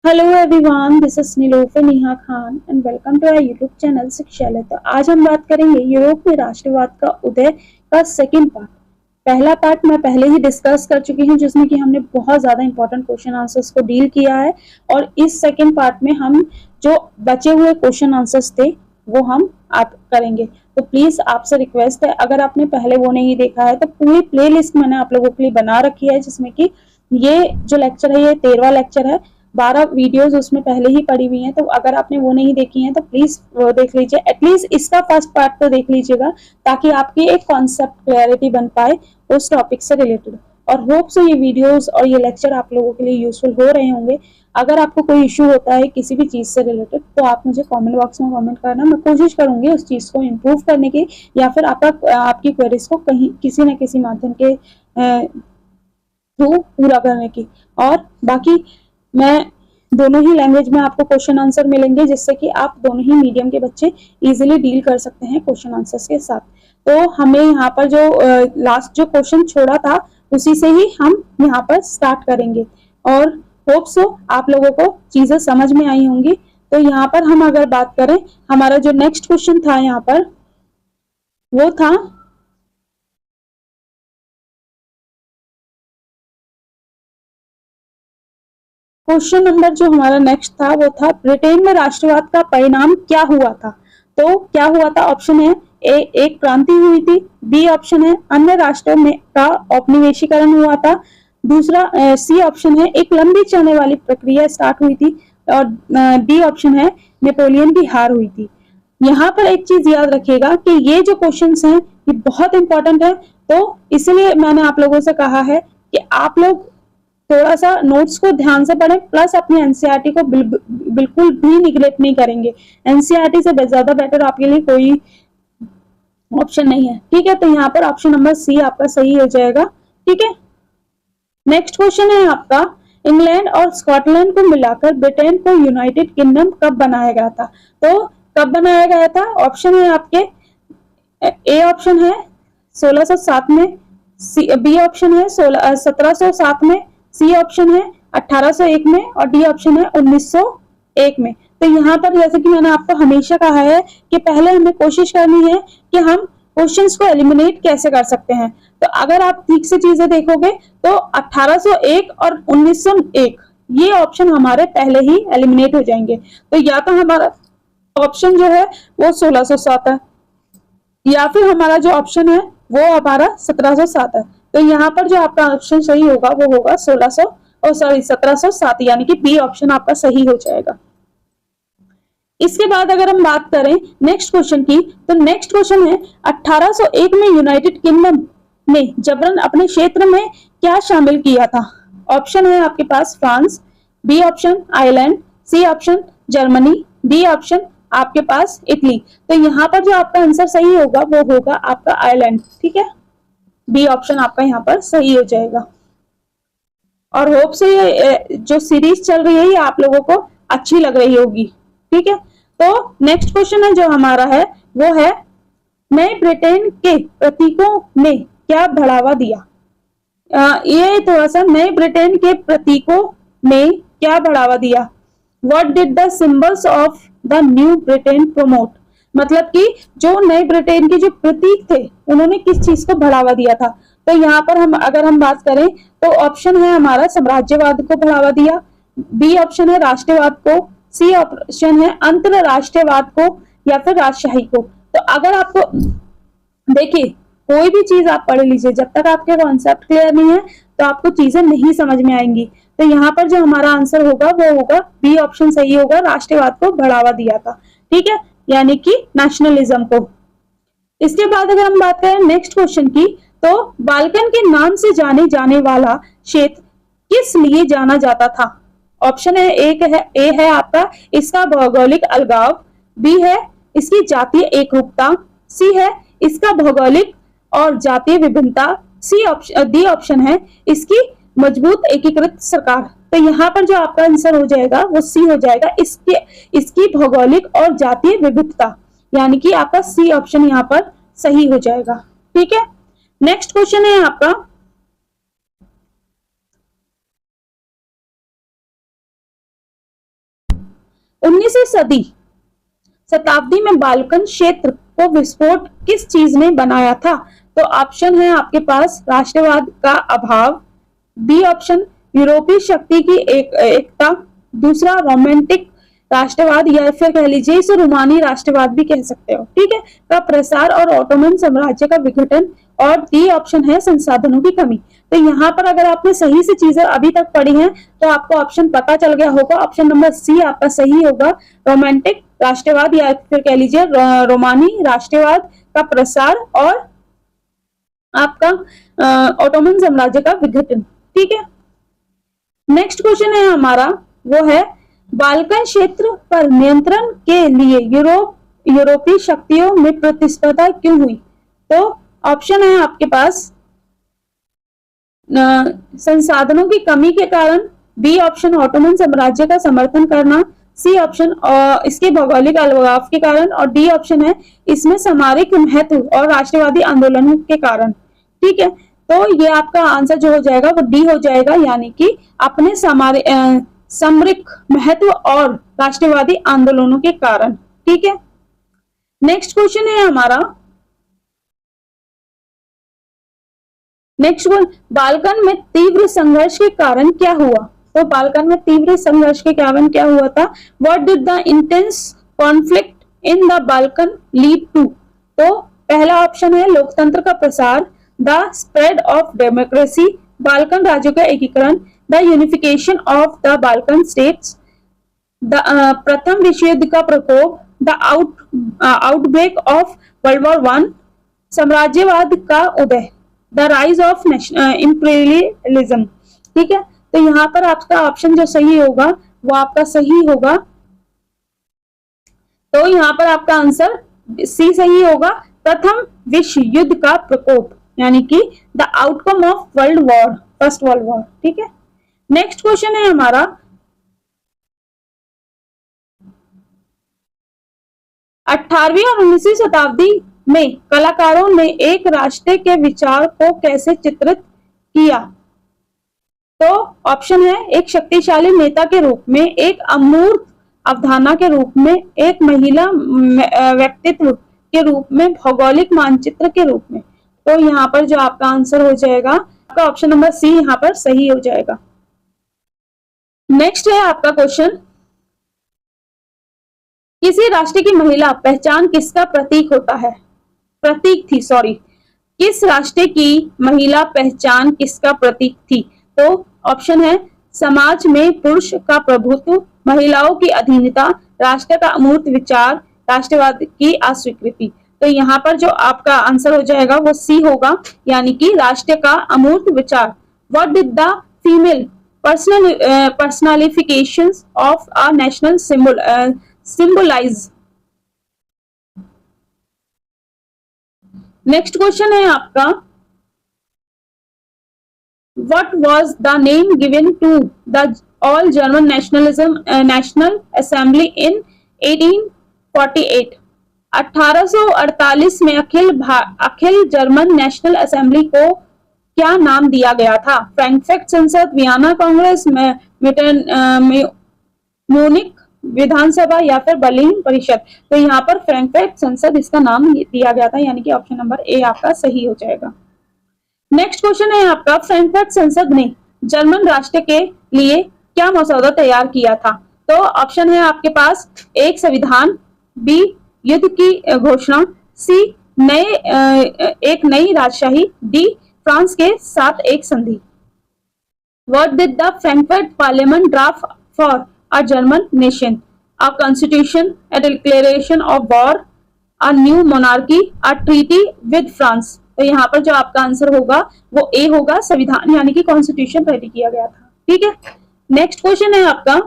Hello everyone, this is Nilofar Neha Khan and welcome to our YouTube channel Shikshalaya. तो आज हम बात करेंगे यूरोप में राष्ट्रवाद का उदय का सेकंड पार्ट। पहला पार्ट मैं पहले ही डिस्कस कर चुकी हूँ, जिसमें कि हमने बहुत ज्यादा इंपॉर्टेंट क्वेश्चन आंसर्स को डील किया है। और इस सेकंड पार्ट में हम जो बचे हुए क्वेश्चन आंसर्स थे वो हम आप करेंगे। तो प्लीज आपसे रिक्वेस्ट है, अगर आपने पहले वो नहीं देखा है तो पूरी प्ले लिस्ट मैंने आप लोगों के लिए बना रखी है, जिसमें कि ये जो लेक्चर है ये 13वां लेक्चर है। 12 वीडियोस उसमें पहले ही पड़ी हुई हैं, तो अगर आपने वो नहीं देखी हैं तो प्लीज वो देख लीजिए। एटलीस्ट इसका फर्स्ट पार्ट तो देख लीजिएगा, ताकि आपकी एक कॉन्सेप्ट क्लैरिटी बन पाए उस टॉपिक से रिलेटेड। और होप से ये वीडियोस और ये लेक्चर आप लोगों के लिए यूजफुल हो रहे होंगे। अगर आपको कोई इश्यू होता है किसी भी चीज से रिलेटेड, तो आप मुझे कमेंट बॉक्स में कमेंट करना, मैं कोशिश करूंगी उस चीज को इम्प्रूव करने की, या फिर आपकी क्वेरीज को कहीं किसी न किसी माध्यम के थ्रू पूरा करने की। और बाकी मैं दोनों ही लैंग्वेज में आपको क्वेश्चन आंसर मिलेंगे, जिससे कि आप दोनों ही मीडियम के बच्चे इजीली डील कर सकते हैं क्वेश्चन आंसर्स के साथ। तो हमें यहाँ पर जो लास्ट जो क्वेश्चन छोड़ा था उसी से ही हम यहाँ पर स्टार्ट करेंगे। और होप सो आप लोगों को चीजें समझ में आई होंगी। तो यहाँ पर हम अगर बात करें, हमारा जो नेक्स्ट क्वेश्चन था यहाँ पर वो था क्वेश्चन नंबर जो हमारा नेक्स्ट था वो था, ब्रिटेन में राष्ट्रवाद का परिणाम क्या हुआ था। तो क्या हुआ था? ऑप्शन है ए, एक क्रांति हुई थी। बी ऑप्शन है अन्य राष्ट्रों में का औपनिवेशीकरण हुआ था। दूसरा सी ऑप्शन है एक लंबी चलने वाली प्रक्रिया स्टार्ट हुई थी। और डी ऑप्शन है नेपोलियन की हार हुई थी। यहाँ पर एक चीज याद रखिएगा कि ये जो क्वेश्चंस हैं ये बहुत इंपॉर्टेंट है। तो इसलिए मैंने आप लोगों से कहा है कि आप लोग थोड़ा सा नोट्स को ध्यान से पढ़ें, प्लस अपनी एनसीईआरटी को बिल्कुल भी निगलेक्ट नहीं करेंगे। एनसीईआरटी से ज्यादा बेटर आपके लिए कोई ऑप्शन नहीं है। ठीक है, तो यहाँ पर ऑप्शन नंबर सी आपका सही हो जाएगा। ठीक है, नेक्स्ट क्वेश्चन है आपका, इंग्लैंड और स्कॉटलैंड को मिलाकर ब्रिटेन को यूनाइटेड किंगडम कब बनाया गया था। तो कब बनाया गया था? ऑप्शन है आपके, ए ऑप्शन है 1607 में, बी ऑप्शन है 1707 में, सी ऑप्शन है 1801 में, और डी ऑप्शन है 1901 में। तो यहाँ पर जैसे कि मैंने आपको हमेशा कहा है कि पहले हमें कोशिश करनी है कि हम क्वेश्चंस को एलिमिनेट कैसे कर सकते हैं। तो अगर आप ठीक से चीजें देखोगे तो 1801 और 1901 ये ऑप्शन हमारे पहले ही एलिमिनेट हो जाएंगे। तो या तो हमारा ऑप्शन जो है वो 1607 है, या फिर हमारा जो ऑप्शन है वो हमारा 1707 है। तो यहाँ पर जो आपका ऑप्शन सही होगा वो होगा 1707, यानी कि बी ऑप्शन आपका सही हो जाएगा। इसके बाद अगर हम बात करें नेक्स्ट क्वेश्चन की, तो नेक्स्ट क्वेश्चन है 1801 में यूनाइटेड किंगडम ने जबरन अपने क्षेत्र में क्या शामिल किया था। ऑप्शन है आपके पास France, B option Ireland, C option Germany, D option आपके पास इटली। तो यहाँ पर जो आपका आंसर सही होगा वो होगा आपका आयरलैंड। ठीक है, बी ऑप्शन आपका यहाँ पर सही हो जाएगा। और होप से ये जो सीरीज चल रही है ये आप लोगों को अच्छी लग रही होगी। ठीक है, तो नेक्स्ट क्वेश्चन है जो हमारा है वो है, नए ब्रिटेन के प्रतीकों ने क्या बढ़ावा दिया। ये थोड़ा सा, नए ब्रिटेन के प्रतीकों ने क्या बढ़ावा दिया। What did the symbols of the new Britain promote। मतलब कि जो नए ब्रिटेन के जो प्रतीक थे उन्होंने किस चीज को बढ़ावा दिया था। तो यहाँ पर हम अगर हम बात करें तो ऑप्शन है हमारा साम्राज्यवाद को बढ़ावा दिया, बी ऑप्शन है राष्ट्रवाद को, सी ऑप्शन है अंतरराष्ट्रीयवाद को, या फिर राजशाही को। तो अगर आपको देखिए, कोई भी चीज आप पढ़ लीजिए, जब तक आपके कॉन्सेप्ट क्लियर नहीं है तो आपको चीजें नहीं समझ में आएंगी। तो यहाँ पर जो हमारा आंसर होगा वो होगा बी ऑप्शन सही होगा, राष्ट्रवाद को बढ़ावा दिया था। ठीक है, यानी कि नेशनलिज्म को। इसके बाद अगर हम बात करें नेक्स्ट क्वेश्चन की, तो बाल्कन के नाम से जाने जाने वाला क्षेत्र किस लिए जाना जाता था। ऑप्शन है एक है ए है आपका इसका भौगोलिक अलगाव, बी है इसकी जातीय एकरूपता, सी है इसका भौगोलिक और जातीय विभिन्नता, सी ऑप्शन डी ऑप्शन है इसकी मजबूत एकीकृत सरकार। तो यहाँ पर जो आपका आंसर हो जाएगा वो सी हो जाएगा, इसकी भौगोलिक और जातीय विविधता, यानी कि आपका सी ऑप्शन यहाँ पर सही हो जाएगा। ठीक है, नेक्स्ट क्वेश्चन है आपका, 19वीं शताब्दी में बाल्कन क्षेत्र को विस्फोट किस चीज ने बनाया था? तो ऑप्शन है आपके पास राष्ट्रवाद का अभाव, बी ऑप्शन यूरोपीय शक्ति की एकता, दूसरा रोमांटिक राष्ट्रवाद या फिर कह लीजिए इसे रोमानी राष्ट्रवाद भी कह सकते हो, ठीक है, का प्रसार और ऑटोमन साम्राज्य का विघटन, और डी ऑप्शन है संसाधनों की कमी। तो यहाँ पर अगर आपने सही से चीजें अभी तक पढ़ी हैं तो आपको ऑप्शन पता चल गया होगा, ऑप्शन नंबर सी आपका सही होगा, रोमांटिक राष्ट्रवाद या फिर कह लीजिए रोमानी राष्ट्रवाद का प्रसार और आपका ऑटोमन साम्राज्य का विघटन, ठीक है। नेक्स्ट क्वेश्चन है हमारा, वो है बाल्कन क्षेत्र पर नियंत्रण के लिए यूरोपीय शक्तियों में प्रतिस्पर्धा क्यों हुई? तो ऑप्शन है आपके पास संसाधनों की कमी के कारण, बी ऑप्शन ऑटोमन साम्राज्य का समर्थन करना, सी ऑप्शन इसके भौगोलिक अलगाव के कारण, और डी ऑप्शन है इसमें सामरिक महत्व और राष्ट्रवादी आंदोलनों के कारण, ठीक है। तो ये आपका आंसर जो हो जाएगा वो डी हो जाएगा, यानी कि अपने सामरिक महत्व और राष्ट्रवादी आंदोलनों के कारण, ठीक है। नेक्स्ट क्वेश्चन है हमारा, नेक्स्ट वन, बाल्कन में तीव्र संघर्ष के कारण क्या हुआ? तो बाल्कन में तीव्र संघर्ष के कारण क्या हुआ था? What did the intense conflict in the Balkan lead to? तो पहला ऑप्शन है लोकतंत्र का प्रसार, the spread of democracy, Balkan राज्यों का एकीकरण, the unification of the Balkan states, the प्रथम विश्व युद्ध का प्रकोप, the outbreak of world war one, साम्राज्यवाद का उदय, द राइज ऑफ इंपीरियलिज्म, ठीक है। तो यहाँ पर आपका ऑप्शन जो सही होगा वो आपका सही होगा, तो यहाँ पर आपका आंसर सी सही होगा, प्रथम विश्व युद्ध का प्रकोप, यानी कि the outcome of world war, first world war, ठीक है। नेक्स्ट क्वेश्चन है हमारा, 18वीं और 19वीं शताब्दी में कलाकारों ने एक राष्ट्र के विचार को कैसे चित्रित किया? तो ऑप्शन है एक शक्तिशाली नेता के रूप में, एक अमूर्त अवधारणा के रूप में, एक महिला व्यक्तित्व के रूप में, भौगोलिक मानचित्र के रूप में। तो यहाँ पर जो आपका आंसर हो जाएगा आपका ऑप्शन नंबर सी यहाँ पर सही हो जाएगा। नेक्स्ट है आपका क्वेश्चन, किसी राष्ट्र की महिला पहचान किसका प्रतीक होता है? प्रतीक थी, सॉरी, किस राष्ट्र की महिला पहचान किसका प्रतीक थी? तो ऑप्शन है समाज में पुरुष का प्रभुत्व, महिलाओं की अधीनता, राष्ट्र का अमूर्त विचार, राष्ट्रवाद की अस्वीकृति। तो यहाँ पर जो आपका आंसर हो जाएगा वो सी होगा, यानी कि राष्ट्र का अमूर्त विचार। What did the female personifications of a national symbolize? Next question है आपका, what was the name given to the all German National Assembly in 1848? 1848 में अखिल जर्मन नेशनल असेंबली को क्या नाम दिया गया था? फ्रैंकफर्ट संसद, वियना कांग्रेस, म्यूनिक विधानसभा या फिर बर्लिन परिषद? तो यहाँ पर फ्रैंकफर्ट संसद इसका नाम दिया गया था, यानी कि ऑप्शन नंबर ए आपका सही हो जाएगा। नेक्स्ट क्वेश्चन है आपका, फ्रैंकफर्ट संसद ने जर्मन राष्ट्र के लिए क्या मसौदा तैयार किया था? तो ऑप्शन है आपके पास एक संविधान, बी युद्ध की घोषणा, सी एक नई राजशाही, डी फ्रांस के साथ एक संधि। What did the Frankfurt Parliament draft for a German nation? A constitution, a declaration of war, a new monarchy, a treaty with France? तो यहाँ पर जो आपका आंसर होगा वो ए होगा, संविधान यानी कि कॉन्स्टिट्यूशन रेडी किया गया था, ठीक है। नेक्स्ट क्वेश्चन है आपका,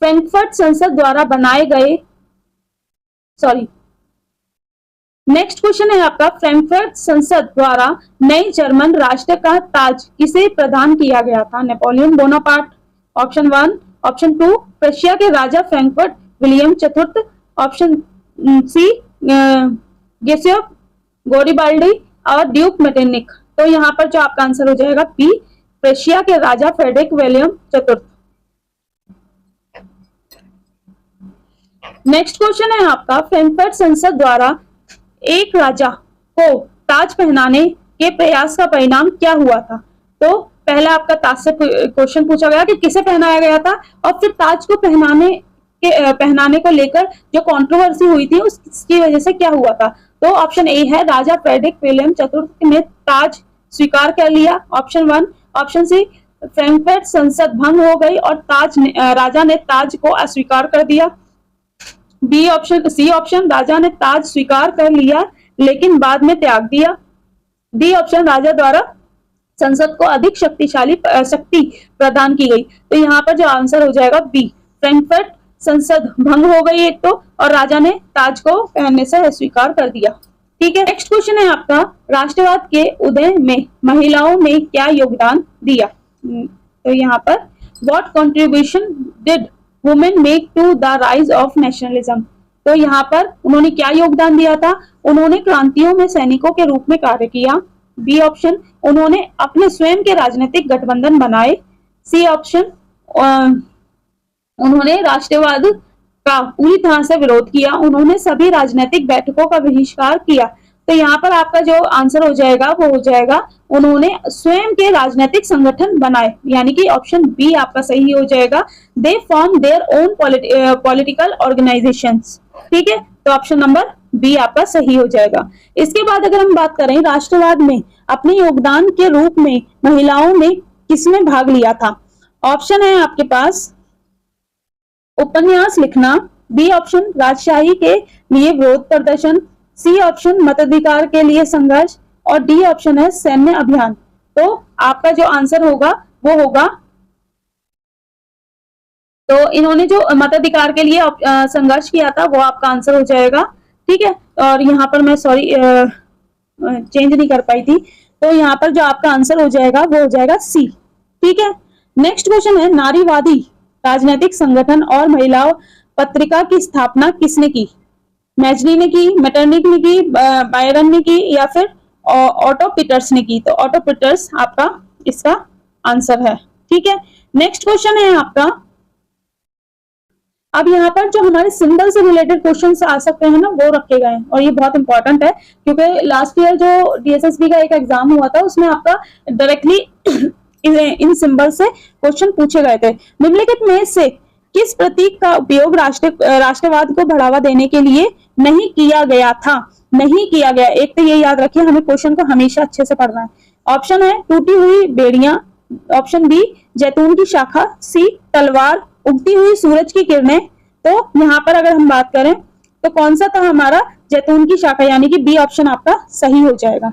फ्रैंकफर्ट संसद द्वारा बनाए गए, सॉरी, नेक्स्ट क्वेश्चन है आपका, फ्रैंकफर्ट संसद द्वारा नए जर्मन राष्ट्र का ताज किसे प्रदान किया गया था? Napoleon Bonaparte, option 1, option 2 Prussia के राजा फ्रैंकफर्ट विलियम चतुर्थ, ऑप्शन सी गेसियप गोरिबाल्डी और ड्यूक मेटेनिक। तो यहाँ पर जो आपका आंसर हो जाएगा बी प्रशिया के राजा फ्रेडरिक विलियम चतुर्थ। नेक्स्ट क्वेश्चन है आपका, फ्रैंकफर्ट संसद द्वारा एक राजा को ताज पहनाने के प्रयास का परिणाम क्या हुआ था? तो पहला आपका ताज से क्वेश्चन पूछा गया कि किसे पहनाया गया था, और फिर ताज को पहनाने को लेकर जो कंट्रोवर्सी हुई थी उसकी वजह से क्या हुआ था? तो ऑप्शन ए है, राजा फ्रेडरिक विलियम चतुर्थ ने ताज स्वीकार कर लिया, ऑप्शन 1। ऑप्शन सी, फ्रैंकफर्ट संसद भंग हो गई और राजा ने ताज को अस्वीकार कर दिया। बी ऑप्शन, सी ऑप्शन, राजा ने ताज स्वीकार कर लिया लेकिन बाद में त्याग दिया। डी ऑप्शन, राजा द्वारा संसद को अधिक शक्ति प्रदान की गई। तो यहाँ पर जो आंसर हो जाएगा बी, फ्रैंकफर्ट संसद भंग हो गई एक तो, और राजा ने ताज को पहनने से अस्वीकार कर दिया। ठीक है, नेक्स्ट क्वेश्चन है आपका, राष्ट्रवाद के उदय में महिलाओं ने क्या योगदान दिया? तो यहाँ पर what contribution did women make to the rise of nationalism? तो यहाँ पर उन्होंने क्या योगदान दिया था? उन्होंने क्रांतियों में सैनिकों के रूप में कार्य किया। बी ऑप्शन, उन्होंने अपने स्वयं के राजनीतिक गठबंधन बनाए। सी ऑप्शन, उन्होंने राष्ट्रवाद का पूरी तरह से विरोध किया, उन्होंने सभी राजनीतिक बैठकों का बहिष्कार किया। तो यहाँ पर आपका जो आंसर हो जाएगा वो हो जाएगा उन्होंने स्वयं के राजनीतिक संगठन बनाए, यानी कि ऑप्शन बी आपका सही हो जाएगा, they form their own political organisations. ठीक है, तो ऑप्शन नंबर बी आपका सही हो जाएगा। इसके बाद अगर हम बात करें राष्ट्रवाद में अपने योगदान के रूप में महिलाओं ने किसमें भाग लिया था? ऑप्शन है आपके पास, उपन्यास लिखना। बी ऑप्शन, राजशाही के लिए विरोध प्रदर्शन। सी ऑप्शन, मताधिकार के लिए संघर्ष, और डी ऑप्शन है सैन्य अभियान। तो आपका जो आंसर होगा वो होगा, तो इन्होंने जो मताधिकार के लिए संघर्ष किया था वो आपका आंसर हो जाएगा। ठीक है, और यहाँ पर मैं सॉरी चेंज नहीं कर पाई थी, तो यहाँ पर जो आपका आंसर हो जाएगा वो हो जाएगा सी। ठीक है, नेक्स्ट क्वेश्चन है, नारीवादी राजनीतिक संगठन और महिलाओं पत्रिका की स्थापना किसने की? मैजनी ने की, मेटरनिक ने की, बायरन ने की, या फिर ऑटो पीटर्स ने की? तो ऑटो पीटर्स आपका इसका आंसर है। ठीक है, नेक्स्ट क्वेश्चन है आपका, अब यहाँ पर जो हमारे सिंबल से रिलेटेड क्वेश्चंस आ सकते हैं ना वो रखे गए हैं, और ये बहुत इंपॉर्टेंट है क्योंकि लास्ट ईयर जो डीएसएसबी का एक एग्जाम हुआ था उसमें आपका डायरेक्टली इन सिंबल से क्वेश्चन पूछे गए थे। निम्नलिखित में से किस प्रतीक का उपयोग राष्ट्रवाद को बढ़ावा देने के लिए नहीं किया गया था? नहीं किया गया, एक तो ये याद रखिए, हमें क्वेश्चन को हमेशा अच्छे से पढ़ना है। ऑप्शन है टूटी हुई बेड़ियां, ऑप्शन बी जैतून की शाखा, सी तलवार, उगती हुई सूरज की किरणें। तो यहाँ पर अगर हम बात करें तो कौन सा था हमारा? जैतून की शाखा, यानी कि बी ऑप्शन आपका सही हो जाएगा।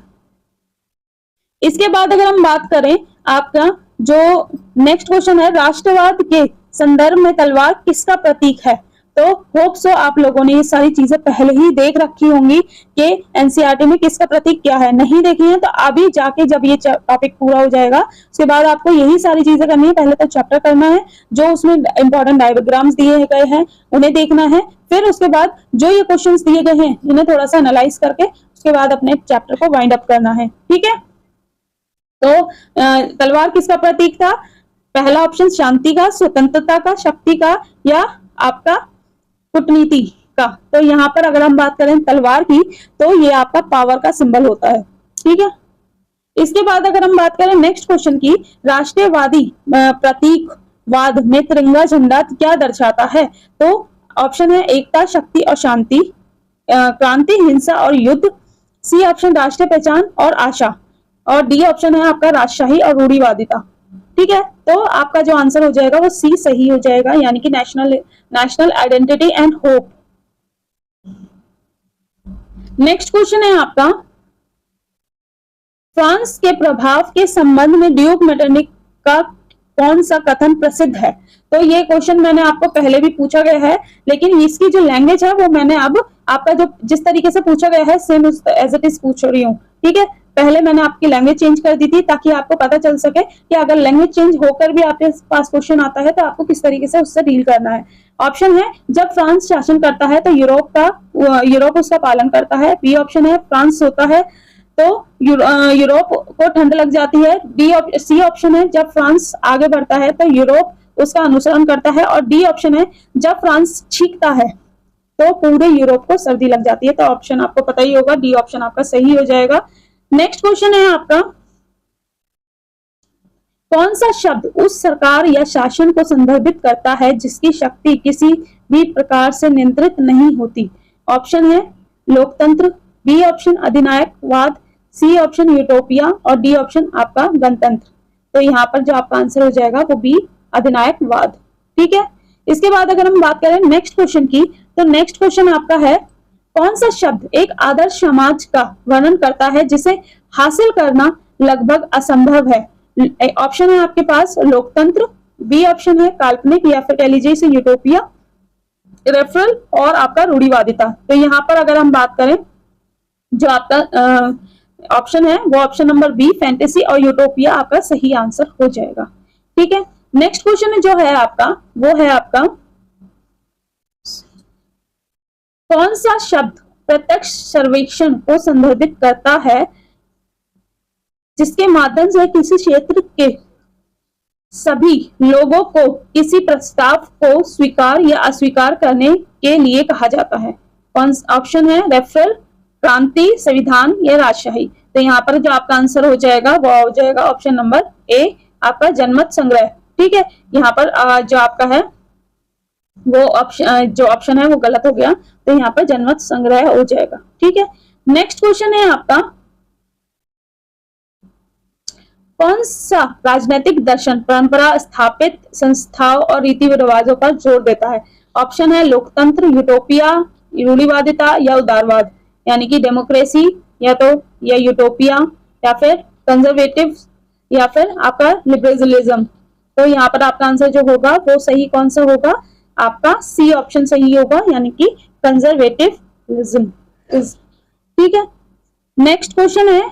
इसके बाद अगर हम बात करें आपका जो नेक्स्ट क्वेश्चन है, राष्ट्रवाद के संदर्भ में तलवार किसका प्रतीक है? तो होप सो आप लोगों ने ये सारी चीजें पहले ही देख रखी होंगी कि एनसीईआरटी में किसका प्रतीक क्या है। नहीं देखी है तो अभी जाके जब ये टॉपिक पूरा हो जाएगा उसके बाद आपको यही सारी चीजें करनी है। पहले तो चैप्टर करना है, जो उसमें इंपॉर्टेंट डायग्राम्स दिए गए हैं उन्हें देखना है, फिर उसके बाद जो ये क्वेश्चंस दिए गए हैं इन्हें थोड़ा सा एनालाइज करके उसके बाद अपने चैप्टर को वाइंड अप करना है। ठीक है, तो तलवार किसका प्रतीक था? पहला ऑप्शन शांति का, स्वतंत्रता का, शक्ति का, या आपका कूटनीति का। तो यहाँ पर अगर हम बात करें तलवार की तो ये आपका पावर का सिंबल होता है। ठीक है, इसके बाद अगर हम बात करें नेक्स्ट क्वेश्चन की, राष्ट्रवादी प्रतीकवाद में तिरंगा झंडा क्या दर्शाता है? तो ऑप्शन है एकता, शक्ति और शांति, क्रांति, हिंसा और युद्ध। सी ऑप्शन राष्ट्रीय पहचान और आशा, और डी ऑप्शन है आपका राजशाही और रूढ़िवादिता। ठीक है, तो आपका जो आंसर हो जाएगा वो सी सही हो जाएगा, यानी कि national identity and hope. Next question है आपका, फ्रांस के प्रभाव के संबंध में ड्यूक मेटरनिक का कौन सा कथन प्रसिद्ध है? तो ये क्वेश्चन मैंने आपको पहले भी पूछा गया है, लेकिन इसकी जो लैंग्वेज है वो मैंने अब आपका जो जिस तरीके से पूछा गया है सेम एज इट इज पूछ रही हूँ। ठीक है, पहले मैंने आपकी लैंग्वेज चेंज कर दी थी ताकि आपको पता चल सके कि अगर लैंग्वेज चेंज होकर भी आपके पास क्वेश्चन आता है तो आपको किस तरीके से उससे डील करना है। ऑप्शन है जब फ्रांस शासन करता है तो यूरोप उसका पालन करता है। बी ऑप्शन है फ्रांस सोता है तो यूरोप को ठंड लग जाती है। सी ऑप्शन है जब फ्रांस आगे बढ़ता है तो यूरोप उसका अनुसरण करता है, और डी ऑप्शन है जब फ्रांस छींकता है तो पूरे यूरोप को सर्दी लग जाती है। तो ऑप्शन आपको पता ही होगा, डी ऑप्शन आपका सही हो जाएगा। नेक्स्ट क्वेश्चन है आपका, कौन सा शब्द उस सरकार या शासन को संदर्भित करता है जिसकी शक्ति किसी भी प्रकार से नियंत्रित नहीं होती? ऑप्शन है लोकतंत्र, बी ऑप्शन अधिनायकवाद, सी ऑप्शन यूटोपिया और डी ऑप्शन आपका गणतंत्र। तो यहाँ पर जो आपका आंसर हो जाएगा वो बी अधिनायकवाद। ठीक है, इसके बाद अगर हम बात करें नेक्स्ट क्वेश्चन की, तो नेक्स्ट क्वेश्चन आपका है, कौन सा शब्द एक आदर्श समाज का वर्णन करता है जिसे हासिल करना लगभग असंभव है? ऑप्शन है आपके पास लोकतंत्र, बी ऑप्शन है काल्पनिक या फिर कह लीजिए इसे यूटोपिया, रेफरल और आपका रूढ़िवादिता। तो यहाँ पर अगर हम बात करें, जो आपका ऑप्शन है वो ऑप्शन नंबर बी फैंटेसी और यूटोपिया आपका सही आंसर हो जाएगा। ठीक है, नेक्स्ट क्वेश्चन जो है आपका वो है आपका, कौन सा शब्द प्रत्यक्ष सर्वेक्षण को संदर्भित करता है जिसके माध्यम से किसी क्षेत्र के सभी लोगों को किसी प्रस्ताव को स्वीकार या अस्वीकार करने के लिए कहा जाता है? कौन ऑप्शन है रेफरल, क्रांति, संविधान या राजशाही। तो यहाँ पर जो आपका आंसर हो जाएगा वो हो जाएगा ऑप्शन नंबर ए आपका जनमत संग्रह। ठीक है, यहाँ पर जो आपका है वो ऑप्शन है वो गलत हो गया, तो यहाँ पर जनमत संग्रह हो जाएगा। ठीक है, नेक्स्ट क्वेश्चन है आपका, कौन सा राजनीतिक दर्शन परंपरा स्थापित संस्थाओं और रीति रिवाजों पर जोर देता है? ऑप्शन है लोकतंत्र, यूटोपिया, रूढ़िवादिता या उदारवाद, यानी कि डेमोक्रेसी या यूटोपिया या फिर कंजर्वेटिव या फिर आपका लिबरलिज्म। तो यहाँ पर आपका आंसर जो होगा वो सही कौन सा होगा? आपका सी ऑप्शन सही होगा, यानी कि कंजर्वेटिविज्म। ठीक है, नेक्स्ट क्वेश्चन है,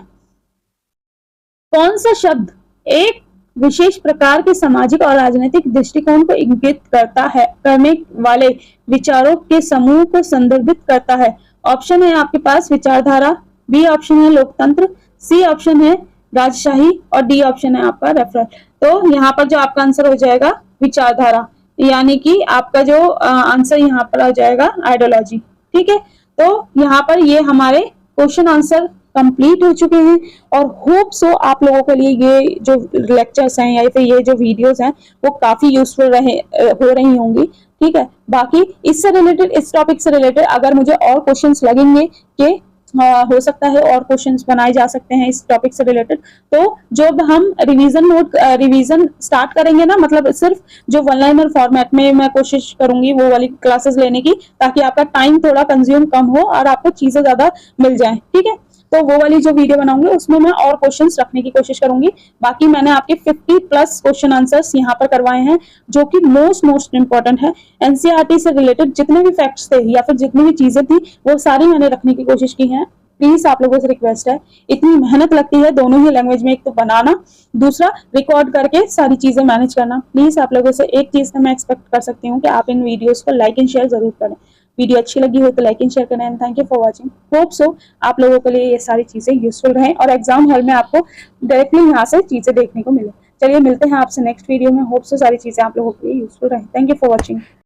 कौन सा शब्द एक विशेष प्रकार के सामाजिक और राजनीतिक दृष्टिकोण को इंगित करता है, करने वाले विचारों के समूह को संदर्भित करता है? ऑप्शन है आपके पास विचारधारा, बी ऑप्शन है लोकतंत्र, सी ऑप्शन है राजशाही और डी ऑप्शन है आपका रेफरल। तो यहाँ पर जो आपका आंसर हो जाएगा विचारधारा, यानी कि आपका जो आंसर यहाँ पर आ जाएगा आइडियोलॉजी। ठीक है, तो यहाँ पर ये हमारे क्वेश्चन आंसर कंप्लीट हो चुके हैं और होप सो आप लोगों के लिए ये जो लेक्चर्स हैं या फिर ये जो वीडियोस हैं वो काफी यूजफुल हो रही होंगी। ठीक है, बाकी इससे रिलेटेड, इस टॉपिक से रिलेटेड अगर मुझे और क्वेश्चंस लगेंगे कि हो सकता है और क्वेश्चंस बनाए जा सकते हैं इस टॉपिक से रिलेटेड, तो जब हम रिवीजन स्टार्ट करेंगे ना, मतलब सिर्फ जो वन लाइनर फॉर्मेट में मैं कोशिश करूंगी वो वाली क्लासेस लेने की, ताकि आपका टाइम थोड़ा कंज्यूम कम हो और आपको चीजें ज्यादा मिल जाए। ठीक है, तो वो वाली जो वीडियो बनाऊंगी उसमें मैं और क्वेश्चंस रखने की कोशिश करूंगी। बाकी मैंने आपके 50+ क्वेश्चन आंसर्स यहाँ पर करवाए हैं जो कि मोस्ट इंपॉर्टेंट है। एनसीईआरटी से रिलेटेड जितने भी फैक्ट्स थे या फिर जितनी भी चीजें थी वो सारी मैंने रखने की कोशिश की है। प्लीज आप लोगों से रिक्वेस्ट है, इतनी मेहनत लगती है दोनों ही लैंग्वेज में, एक तो बनाना, दूसरा रिकॉर्ड करके सारी चीजें मैनेज करना। प्लीज आप लोगों से एक चीज मैं एक्सपेक्ट कर सकती हूँ कि आप इन वीडियोस को लाइक एंड शेयर जरूर करें। वीडियो अच्छी लगी हो तो लाइक एंड शेयर करें। And thank you for watching. Hope so आप लोगों के लिए ये सारी चीजें यूजफुल रहें और एग्जाम हॉल में आपको डायरेक्टली यहाँ से चीजें देखने को मिले। चलिए मिलते हैं आपसे नेक्स्ट वीडियो में। होप सो सारी चीजें आप लोगों के लिए यूजफुल रहें। Thank you for watching.